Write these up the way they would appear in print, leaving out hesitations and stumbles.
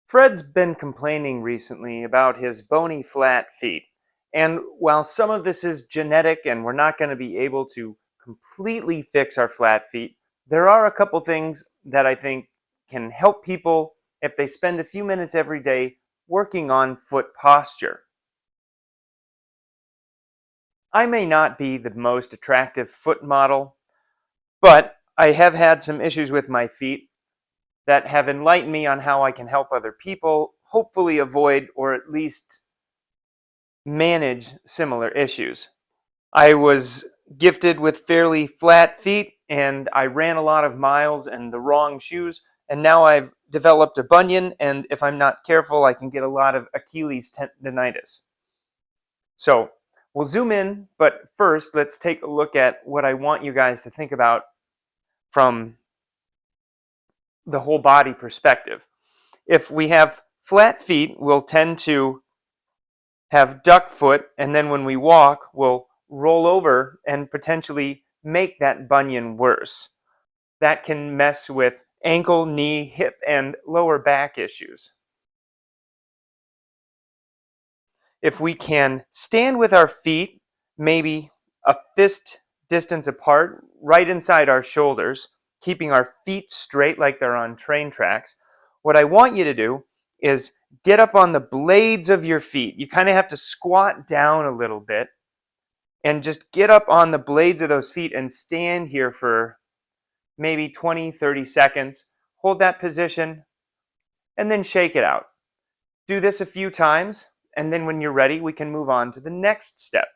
Fred's been complaining recently about his bony flat feet. And while some of this is genetic and we're not going to be able to completely fix our flat feet, there are a couple things that I think can help people if they spend a few minutes every day working on foot posture. I may not be the most attractive foot model, but I have had some issues with my feet that have enlightened me on how I can help other people hopefully avoid or at least manage similar issues. I was gifted with fairly flat feet and I ran a lot of miles in the wrong shoes, and now I've developed a bunion, and if I'm not careful I can get a lot of Achilles tendonitis. So we'll zoom in, but first let's take a look at what I want you guys to think about from the whole body perspective. If we have flat feet, we'll tend to have duck foot, and then when we walk, we'll roll over and potentially make that bunion worse. That can mess with ankle, knee, hip, and lower back issues. If we can stand with our feet maybe a fist distance apart, right inside our shoulders, keeping our feet straight like they're on train tracks, what I want you to do is get up on the blades of your feet. You kind of have to squat down a little bit and just get up on the blades of those feet and stand here for maybe 20, 30 seconds. Hold that position and then shake it out. Do this a few times, and then when you're ready, we can move on to the next step.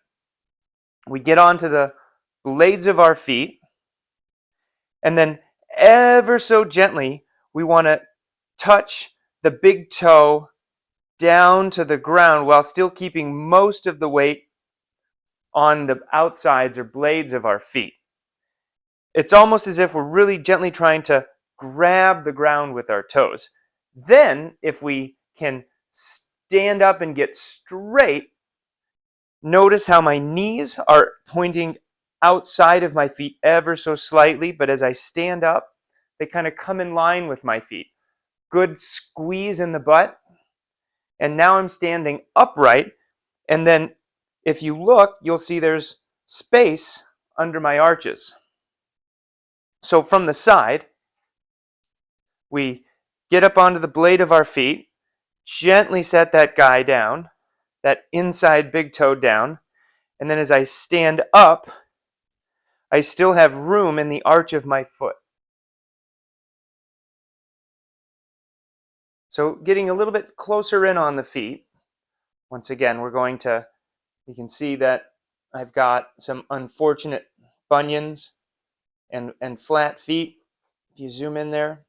We get onto the blades of our feet, and then ever so gently, we want to touch the big toe down to the ground while still keeping most of the weight on the outsides or blades of our feet. It's almost as if we're really gently trying to grab the ground with our toes. Then, if we can stand up and get straight, notice how my knees are pointing outside of my feet ever so slightly, but as I stand up, they kind of come in line with my feet. Good squeeze in the butt. And now I'm standing upright, and then if you look, you'll see there's space under my arches. So from the side, we get up onto the blade of our feet, gently set that guy down, that inside big toe down, and then as I stand up, I still have room in the arch of my foot. So getting a little bit closer in on the feet, once again, you can see that I've got some unfortunate bunions and flat feet, if you zoom in there.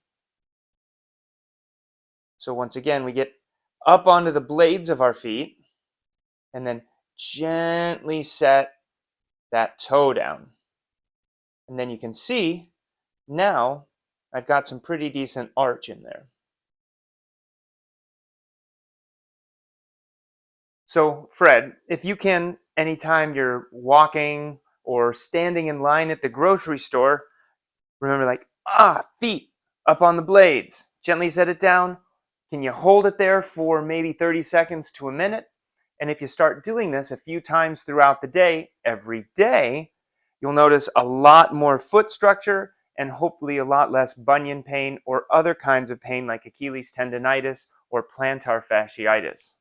So once again, we get up onto the blades of our feet and then gently set that toe down. And then you can see now I've got some pretty decent arch in there. So Fred, if you can, anytime you're walking or standing in line at the grocery store, remember feet up on the blades. Gently set it down. Can you hold it there for maybe 30 seconds to a minute? And if you start doing this a few times throughout the day, every day, you'll notice a lot more foot structure and hopefully a lot less bunion pain or other kinds of pain like Achilles tendonitis or plantar fasciitis.